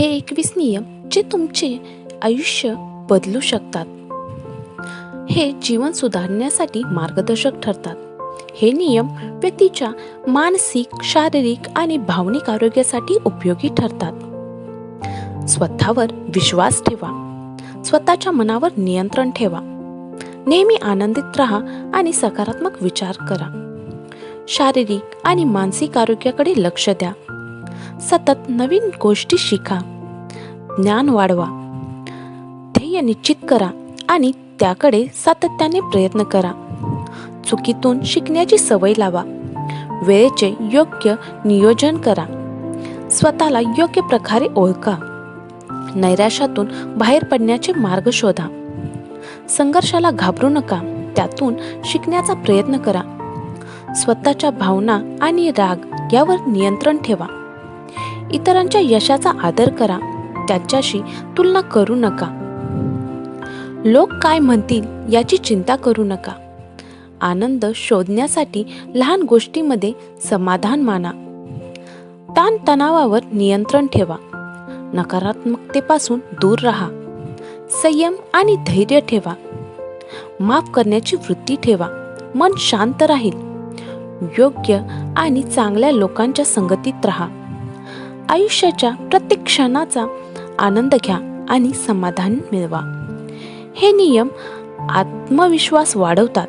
हे 21 नियम जे तुमचे आयुष्य बदलू शकतात. हे जीवन सुधारण्यासाठी मार्गदर्शक ठरतात. हे नियम व्यक्तीच्या मानसिक, शारीरिक आणि भावनिक आरोग्यासाठी उपयोगी ठरतात. स्वतःवर विश्वास ठेवा. स्वतःच्या मनावर नियंत्रण ठेवा. नेहमी आनंदित राहा आणि सकारात्मक विचार करा. शारीरिक आणि मानसिक आरोग्याकडे लक्ष द्या. सतत नवीन गोष्टी शिका. ज्ञान वाढवा. ध्येय निश्चित करा आणि त्याकडे सातत्याने प्रयत्न करा. चुकीतून शिकण्याची सवय लावा. वेळेचे योग्य नियोजन करा. स्वतःला योग्य प्रकारे ओळखा. नैराश्यातून बाहेर पडण्याचे मार्ग शोधा. संघर्षाला घाबरू नका. त्यातून शिकण्याचा प्रयत्न करा. स्वतःच्या भावना आणि राग यावर नियंत्रण ठेवा. इतरांच्या यशाचा आदर करा. त्यांच्याशी तुलना करू नका. लोक काय म्हणतील याची चिंता करू नका. आनंद शोधण्यासाठी लहान गोष्टींमध्ये समाधान माना. ताणतणावावर नियंत्रण ठेवा. नकारात्मकतेपासून दूर राहा. संयम आणि धैर्य ठेवा. माफ करण्याची वृत्ती ठेवा. मन शांत राहील. योग्य आणि चांगल्या लोकांच्या संगतीत राहा. आयुष्याच्या प्रत्येक क्षणाचा आनंद घ्या आणि समाधान मिळवा. हे नियम आत्मविश्वास वाढवतात,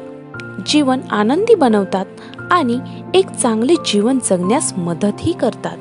जीवन आनंदी बनवतात आणि एक चांगले जीवन जगण्यास मदतही करतात.